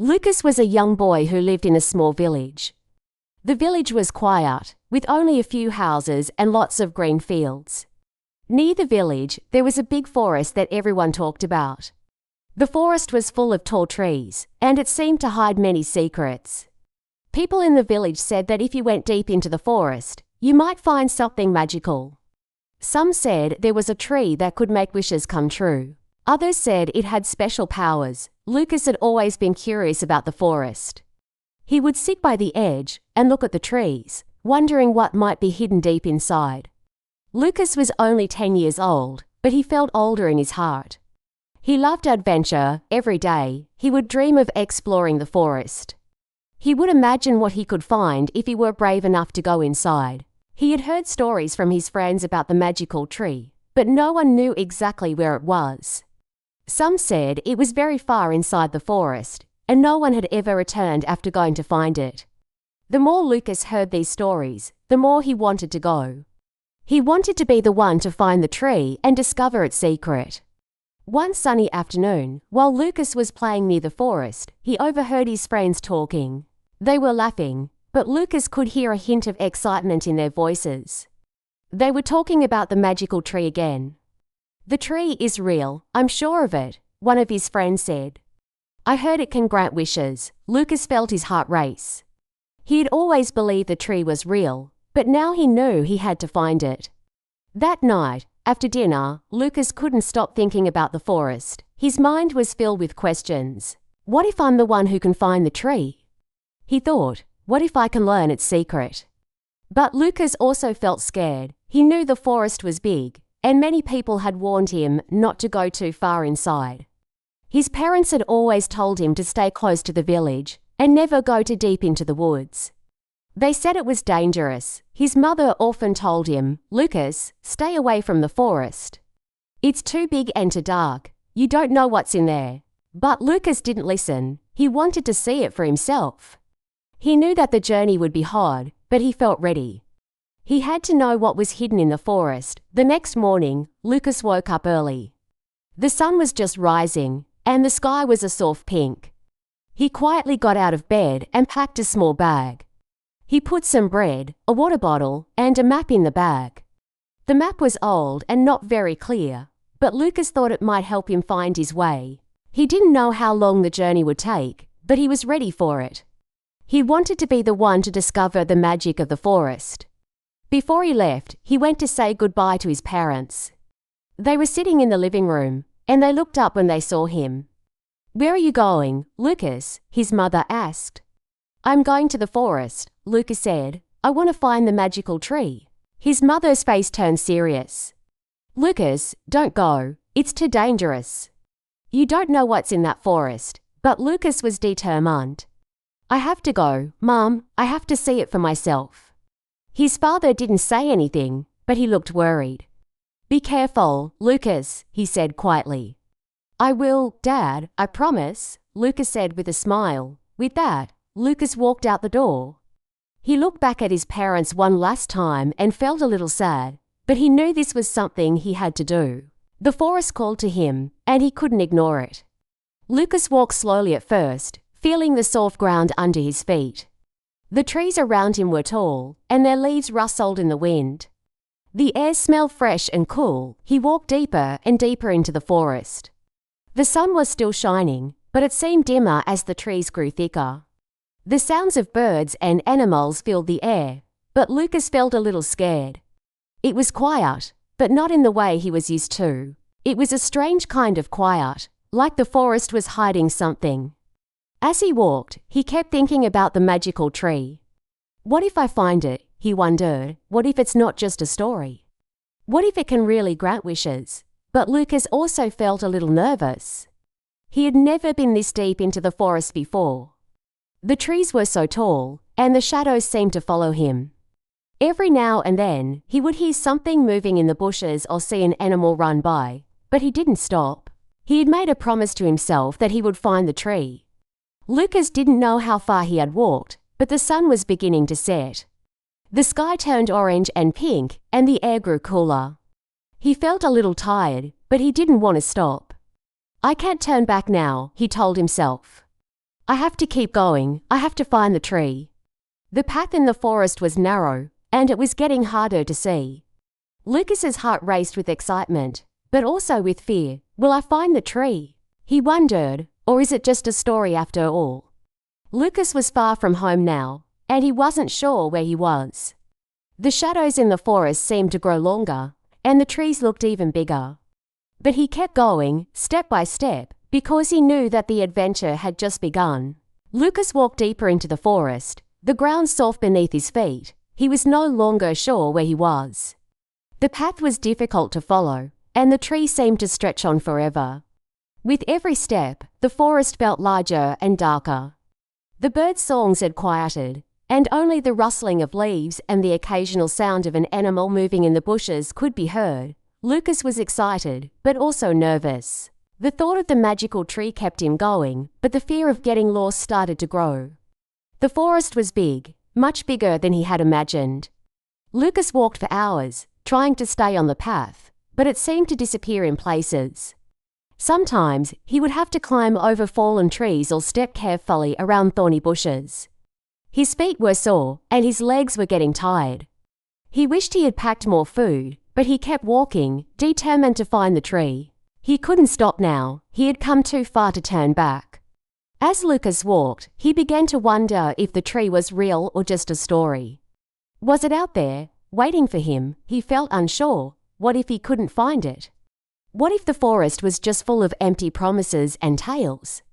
Lucas was a young boy who lived in a small village. The village was quiet, with only a few houses and lots of green fields. Near the village, there was a big forest that everyone talked about. The forest was full of tall trees, and it seemed to hide many secrets. People in the village said that if you went deep into the forest, you might find something magical. Some said there was a tree that could make wishes come true. Others said it had special powers. Lucas had always been curious about the forest. He would sit by the edge and look at the trees, wondering what might be hidden deep inside. Lucas was only 10 years old, but he felt older in his heart. He loved adventure. Every day, he would dream of exploring the forest. He would imagine what he could find if he were brave enough to go inside. He had heard stories from his friends about the magical tree, but no one knew exactly where it was. Some said it was very far inside the forest, and no one had ever returned after going to find it. The more Lucas heard these stories, the more he wanted to go. He wanted to be the one to find the tree and discover its secret. One sunny afternoon, while Lucas was playing near the forest, he overheard his friends talking. They were laughing, but Lucas could hear a hint of excitement in their voices. They were talking about the magical tree again. "The tree is real, I'm sure of it," one of his friends said. "I heard it can grant wishes." Lucas felt his heart race. He had always believed the tree was real, but now he knew he had to find it. That night, after dinner, Lucas couldn't stop thinking about the forest. His mind was filled with questions. What if I'm the one who can find the tree? He thought, what if I can learn its secret? But Lucas also felt scared. He knew the forest was big, and many people had warned him not to go too far inside. His parents had always told him to stay close to the village and never go too deep into the woods. They said it was dangerous. His mother often told him, "Lucas, stay away from the forest. It's too big and too dark. You don't know what's in there." But Lucas didn't listen. He wanted to see it for himself. He knew that the journey would be hard, but he felt ready. He had to know what was hidden in the forest. The next morning, Lucas woke up early. The sun was just rising, and the sky was a soft pink. He quietly got out of bed and packed a small bag. He put some bread, a water bottle, and a map in the bag. The map was old and not very clear, but Lucas thought it might help him find his way. He didn't know how long the journey would take, but he was ready for it. He wanted to be the one to discover the magic of the forest. Before he left, he went to say goodbye to his parents. They were sitting in the living room, and they looked up when they saw him. "Where are you going, Lucas?" his mother asked. "I'm going to the forest," Lucas said. "I want to find the magical tree." His mother's face turned serious. "Lucas, don't go. It's too dangerous. You don't know what's in that forest." But Lucas was determined. "I have to go, Mom. I have to see it for myself." His father didn't say anything, but he looked worried. "Be careful, Lucas," he said quietly. "I will, Dad, I promise," Lucas said with a smile. With that, Lucas walked out the door. He looked back at his parents one last time and felt a little sad, but he knew this was something he had to do. The forest called to him, and he couldn't ignore it. Lucas walked slowly at first, feeling the soft ground under his feet. The trees around him were tall, and their leaves rustled in the wind. The air smelled fresh and cool. He walked deeper and deeper into the forest. The sun was still shining, but it seemed dimmer as the trees grew thicker. The sounds of birds and animals filled the air, but Lucas felt a little scared. It was quiet, but not in the way he was used to. It was a strange kind of quiet, like the forest was hiding something. As he walked, he kept thinking about the magical tree. What if I find it? He wondered. What if it's not just a story? What if it can really grant wishes? But Lucas also felt a little nervous. He had never been this deep into the forest before. The trees were so tall, and the shadows seemed to follow him. Every now and then, he would hear something moving in the bushes or see an animal run by, but he didn't stop. He had made a promise to himself that he would find the tree. Lucas didn't know how far he had walked, but the sun was beginning to set. The sky turned orange and pink, and the air grew cooler. He felt a little tired, but he didn't want to stop. "I can't turn back now," he told himself. I have to keep going. I have to find the tree. The path in the forest was narrow, and it was getting harder to see. Lucas's heart raced with excitement, but also with fear. Will I find the tree? He wondered, or is it just a story after all? Lucas was far from home now, and he wasn't sure where he was. The shadows in the forest seemed to grow longer, and the trees looked even bigger. But he kept going, step by step, because he knew that the adventure had just begun. Lucas walked deeper into the forest, the ground soft beneath his feet. He was no longer sure where he was. The path was difficult to follow, and the trees seemed to stretch on forever. With every step, the forest felt larger and darker. The birds' songs had quieted, and only the rustling of leaves and the occasional sound of an animal moving in the bushes could be heard. Lucas was excited, but also nervous. The thought of the magical tree kept him going, but the fear of getting lost started to grow. The forest was big, much bigger than he had imagined. Lucas walked for hours, trying to stay on the path, but it seemed to disappear in places. Sometimes he would have to climb over fallen trees or step carefully around thorny bushes. His feet were sore, and his legs were getting tired. He wished he had packed more food, but he kept walking, determined to find the tree. He couldn't stop now. He had come too far to turn back. As Lucas walked, he began to wonder if the tree was real or just a story. Was it out there, waiting for him? He felt unsure. What if he couldn't find it? What if the forest was just full of empty promises and tales?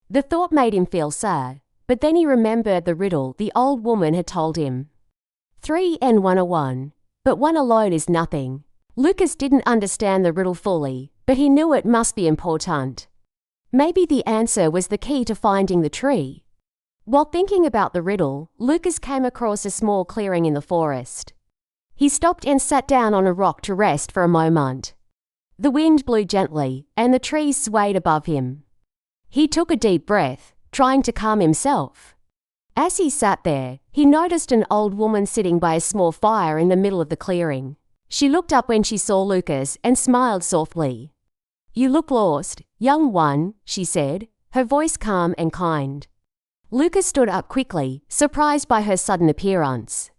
The thought made him feel sad, but then he remembered the riddle the old woman had told him. 3 and 1 are 1, but 1 alone is nothing. Lucas didn't understand the riddle fully, but he knew it must be important. Maybe the answer was the key to finding the tree. While thinking about the riddle, Lucas came across a small clearing in the forest. He stopped and sat down on a rock to rest for a moment. The wind blew gently, and the trees swayed above him. He took a deep breath, trying to calm himself. As he sat there, he noticed an old woman sitting by a small fire in the middle of the clearing. She looked up when she saw Lucas and smiled softly. "You look lost, young one," she said, her voice calm and kind. Lucas stood up quickly, surprised by her sudden appearance.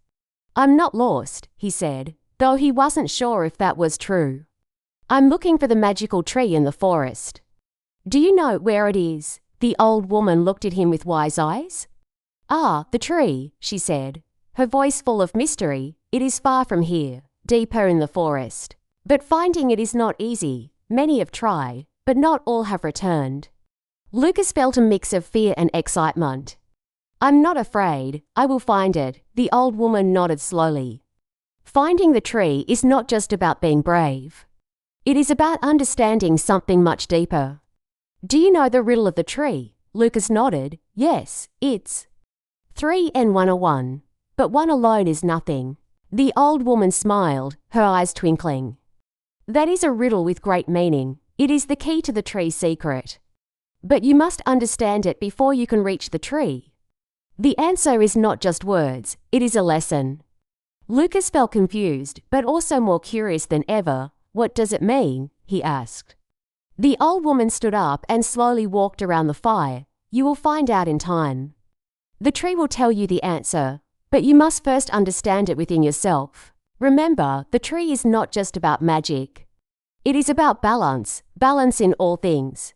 "I'm not lost," he said, though he wasn't sure if that was true. "I'm looking for the magical tree in the forest." "Do you know where it is?" The old woman looked at him with wise eyes. "Ah, the tree," she said, her voice full of mystery. "It is far from here, deeper in the forest. But finding it is not easy. Many have tried, but not all have returned." Lucas felt a mix of fear and excitement. "I'm not afraid. I will find it," the old woman nodded slowly. Finding the tree is not just about being brave. It is about understanding something much deeper. "Do you know the riddle of the tree?" Lucas nodded. "Yes, it's 3 and 1 are 1, but 1 alone is nothing." The old woman smiled, her eyes twinkling. "That is a riddle with great meaning. It is the key to the tree's secret. But you must understand it before you can reach the tree. The answer is not just words, it is a lesson." Lucas felt confused, but also more curious than ever. "What does it mean?" he asked. The old woman stood up and slowly walked around the fire. "You will find out in time. The tree will tell you the answer, but you must first understand it within yourself. Remember, the tree is not just about magic. It is about balance in all things."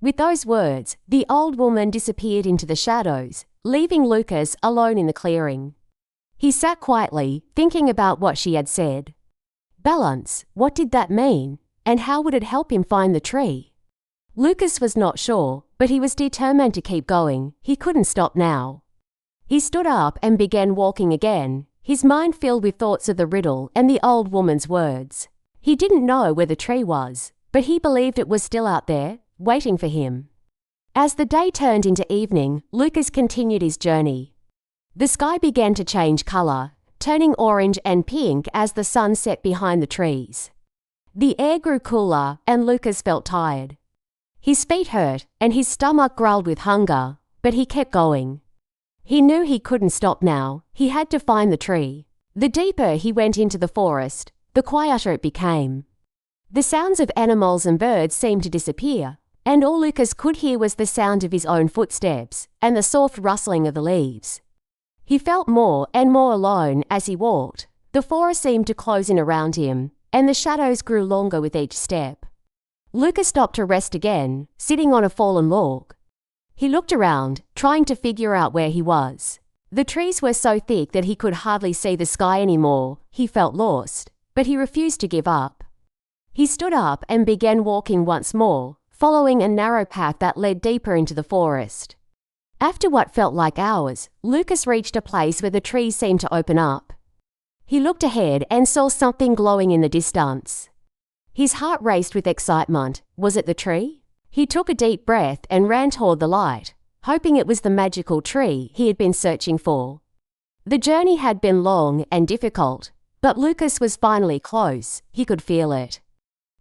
With those words, the old woman disappeared into the shadows, leaving Lucas alone in the clearing. He sat quietly, thinking about what she had said. Balance, what did that mean? And how would it help him find the tree? Lucas was not sure, but he was determined to keep going. He couldn't stop now. He stood up and began walking again, his mind filled with thoughts of the riddle and the old woman's words. He didn't know where the tree was, but he believed it was still out there, waiting for him. As the day turned into evening, Lucas continued his journey. The sky began to change color, turning orange and pink as the sun set behind the trees. The air grew cooler, and Lucas felt tired. His feet hurt, and his stomach growled with hunger, but he kept going. He knew he couldn't stop now. He had to find the tree. The deeper he went into the forest, the quieter it became. The sounds of animals and birds seemed to disappear, and all Lucas could hear was the sound of his own footsteps and the soft rustling of the leaves. He felt more and more alone as he walked. The forest seemed to close in around him, and the shadows grew longer with each step. Lucas stopped to rest again, sitting on a fallen log. He looked around, trying to figure out where he was. The trees were so thick that he could hardly see the sky anymore. He felt lost, but he refused to give up. He stood up and began walking once more, following a narrow path that led deeper into the forest. After what felt like hours, Lucas reached a place where the trees seemed to open up. He looked ahead and saw something glowing in the distance. His heart raced with excitement. Was it the tree? He took a deep breath and ran toward the light, hoping it was the magical tree he had been searching for. The journey had been long and difficult, but Lucas was finally close. He could feel it.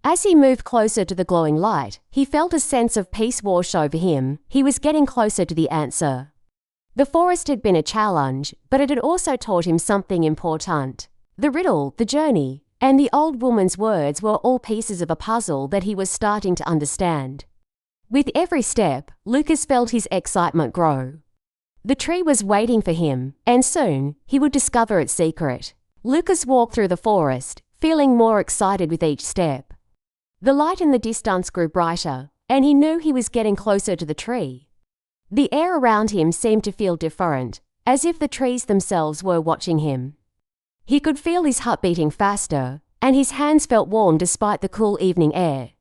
As he moved closer to the glowing light, he felt a sense of peace wash over him. He was getting closer to the answer. The forest had been a challenge, but it had also taught him something important. The riddle, the journey, and the old woman's words were all pieces of a puzzle that he was starting to understand. With every step, Lucas felt his excitement grow. The tree was waiting for him, and soon he would discover its secret. Lucas walked through the forest, feeling more excited with each step. The light in the distance grew brighter, and he knew he was getting closer to the tree. The air around him seemed to feel different, as if the trees themselves were watching him. He could feel his heart beating faster, and his hands felt warm despite the cool evening air.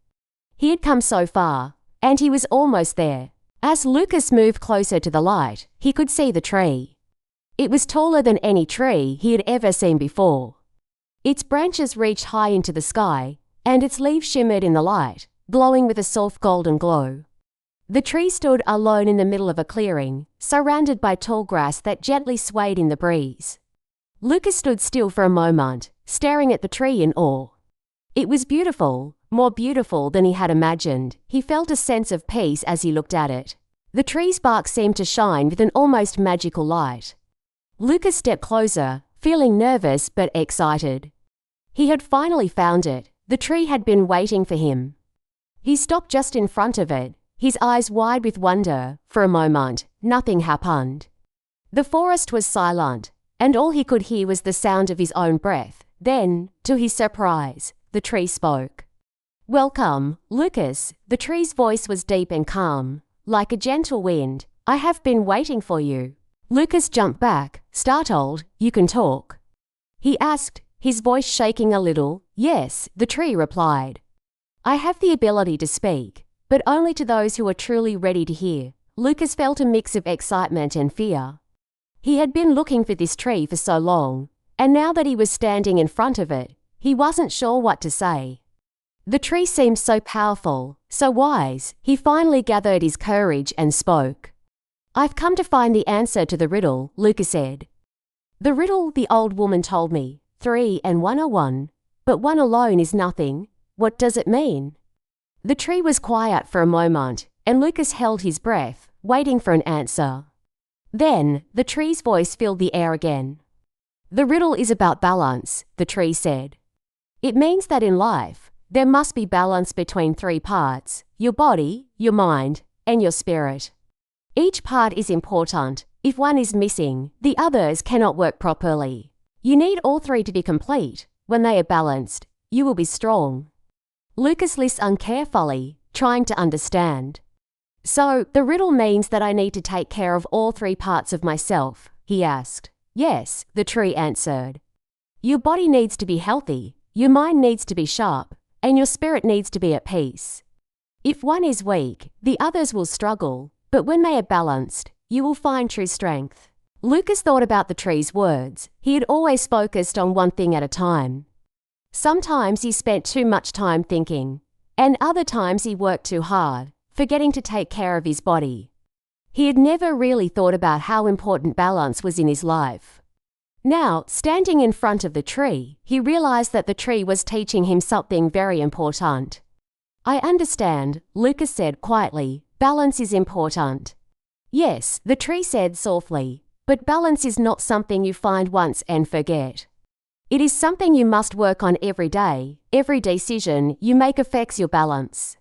He had come so far, and he was almost there. As Lucas moved closer to the light, he could see the tree. It was taller than any tree he had ever seen before. Its branches reached high into the sky, and its leaves shimmered in the light, glowing with a soft golden glow. The tree stood alone in the middle of a clearing, surrounded by tall grass that gently swayed in the breeze. Lucas stood still for a moment, staring at the tree in awe. It was beautiful, more beautiful than he had imagined. He felt a sense of peace as he looked at it. The tree's bark seemed to shine with an almost magical light. Lucas stepped closer, feeling nervous but excited. He had finally found it. The tree had been waiting for him. He stopped just in front of it, his eyes wide with wonder. For a moment, nothing happened. The forest was silent, and all he could hear was the sound of his own breath. Then, to his surprise, the tree spoke. "Welcome, Lucas." The tree's voice was deep and calm, like a gentle wind. "I have been waiting for you." Lucas jumped back, startled. "You can talk?" he asked, his voice shaking a little. "Yes," the tree replied. "I have the ability to speak, but only to those who are truly ready to hear." Lucas felt a mix of excitement and fear. He had been looking for this tree for so long, and now that he was standing in front of it, he wasn't sure what to say. The tree seemed so powerful, so wise. He finally gathered his courage and spoke. "I've come to find the answer to the riddle," Lucas said. "The riddle the old woman told me. 3 and 1 are 1, but 1 alone is nothing. What does it mean?" The tree was quiet for a moment, and Lucas held his breath, waiting for an answer. Then, the tree's voice filled the air again. "The riddle is about balance," the tree said. "It means that in life, there must be balance between 3 parts: your body, your mind, and your spirit. Each part is important. If one is missing, the others cannot work properly. You need all 3 to be complete. When they are balanced, you will be strong." Lucas listened carefully, trying to understand. "So, the riddle means that I need to take care of all 3 parts of myself?" he asked. "Yes," the tree answered. "Your body needs to be healthy, your mind needs to be sharp, and your spirit needs to be at peace. If one is weak, the others will struggle, but when they are balanced, you will find true strength." Lucas thought about the tree's words. He had always focused on one thing at a time. Sometimes he spent too much time thinking, and other times he worked too hard, forgetting to take care of his body. He had never really thought about how important balance was in his life. Now, standing in front of the tree, he realized that the tree was teaching him something very important. "I understand," Lucas said quietly. "Balance is important." "Yes," the tree said softly, "but balance is not something you find once and forget. It is something you must work on every day. Every decision you make affects your balance."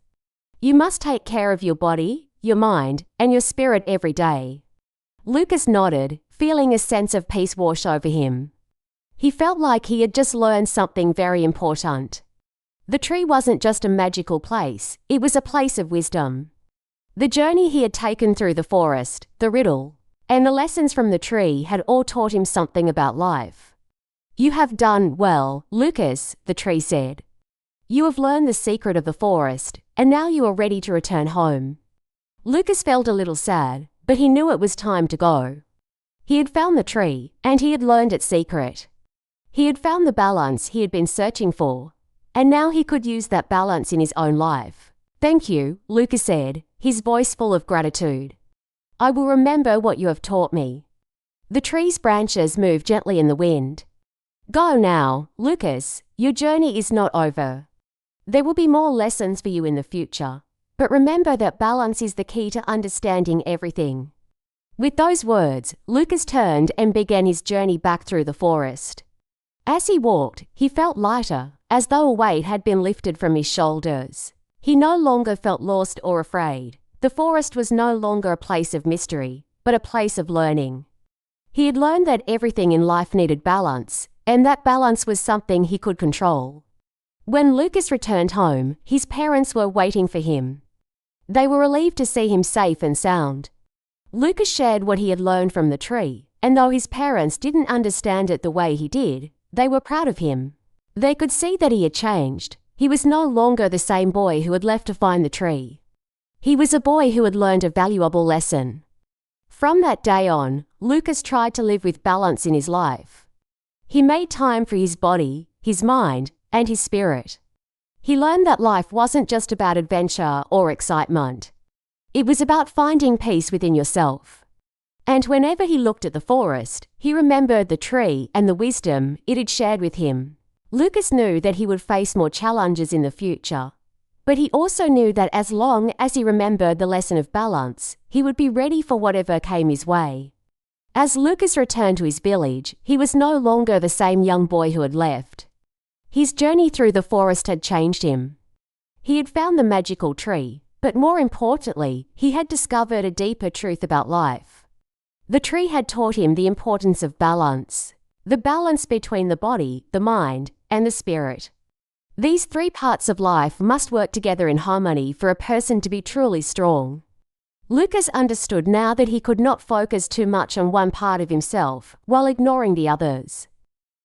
You must take care of your body, your mind, and your spirit every day. Lucas nodded, feeling a sense of peace wash over him. He felt like he had just learned something very important. The tree wasn't just a magical place, it was a place of wisdom. The journey he had taken through the forest, the riddle, and the lessons from the tree had all taught him something about life. You have done well, Lucas, the tree said. You have learned the secret of the forest, and now you are ready to return home. Lucas felt a little sad, but he knew it was time to go. He had found the tree, and he had learned its secret. He had found the balance he had been searching for, and now he could use that balance in his own life. Thank you, Lucas said, his voice full of gratitude. I will remember what you have taught me. The tree's branches moved gently in the wind. Go now, Lucas, your journey is not over. There will be more lessons for you in the future, but remember that balance is the key to understanding everything. With those words, Lucas turned and began his journey back through the forest. As he walked, he felt lighter, as though a weight had been lifted from his shoulders. He no longer felt lost or afraid. The forest was no longer a place of mystery, but a place of learning. He had learned that everything in life needed balance, and that balance was something he could control. When Lucas returned home, his parents were waiting for him. They were relieved to see him safe and sound. Lucas shared what he had learned from the tree, and though his parents didn't understand it the way he did, they were proud of him. They could see that he had changed. He was no longer the same boy who had left to find the tree. He was a boy who had learned a valuable lesson. From that day on, Lucas tried to live with balance in his life. He made time for his body, his mind, and his spirit. He learned that life wasn't just about adventure or excitement. It was about finding peace within yourself. And whenever he looked at the forest, he remembered the tree and the wisdom it had shared with him. Lucas knew that he would face more challenges in the future, but he also knew that as long as he remembered the lesson of balance, he would be ready for whatever came his way. As Lucas returned to his village, he was no longer the same young boy who had left. His journey through the forest had changed him. He had found the magical tree, but more importantly, he had discovered a deeper truth about life. The tree had taught him the importance of balance, the balance between the body, the mind, and the spirit. These three parts of life must work together in harmony for a person to be truly strong. Lucas understood now that he could not focus too much on one part of himself while ignoring the others.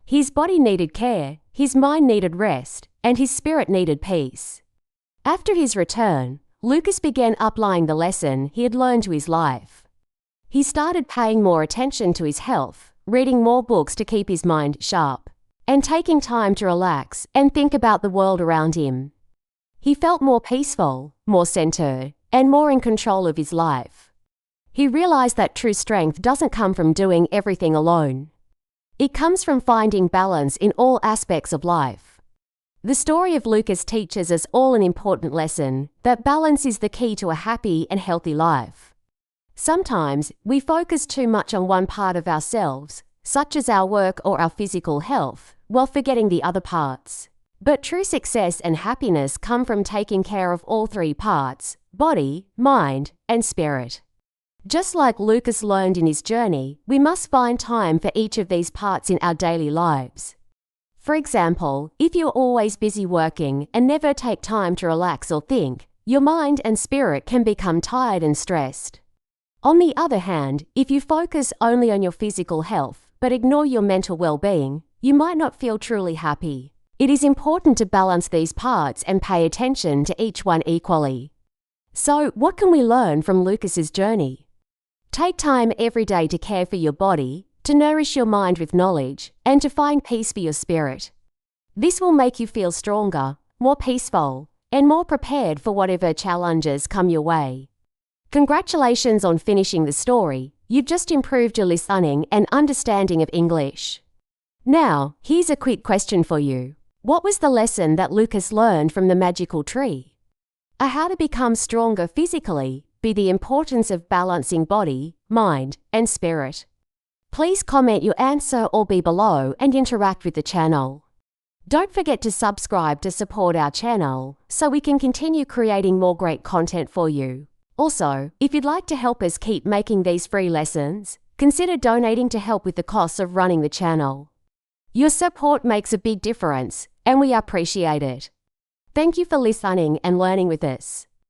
His body needed care, his mind needed rest, and his spirit needed peace. After his return, Lucas began applying the lesson he had learned to his life. He started paying more attention to his health, reading more books to keep his mind sharp, and taking time to relax and think about the world around him. He felt more peaceful, more centered, and more in control of his life. He realized that true strength doesn't come from doing everything alone. It comes from finding balance in all aspects of life. The story of Lucas teaches us all an important lesson, that balance is the key to a happy and healthy life. Sometimes we focus too much on one part of ourselves, such as our work or our physical health, while forgetting the other parts. But true success and happiness come from taking care of all three parts: body, mind, and spirit. Just like Lucas learned in his journey, we must find time for each of these parts in our daily lives. For example, if you're always busy working and never take time to relax or think, your mind and spirit can become tired and stressed. On the other hand, if you focus only on your physical health but ignore your mental well-being, you might not feel truly happy. It is important to balance these parts and pay attention to each one equally. So, what can we learn from Lucas's journey? Take time every day to care for your body, to nourish your mind with knowledge, and to find peace for your spirit. This will make you feel stronger, more peaceful, and more prepared for whatever challenges come your way. Congratulations on finishing the story. You've just improved your listening and understanding of English. Now, here's a quick question for you. What was the lesson that Lucas learned from the magical tree? How to become stronger physically, be the importance of balancing body, mind, and spirit. Please comment your answer or be below and interact with the channel. Don't forget to subscribe to support our channel so we can continue creating more great content for you. Also, if you'd like to help us keep making these free lessons, consider donating to help with the costs of running the channel. Your support makes a big difference, and we appreciate it. Thank you for listening and learning with us.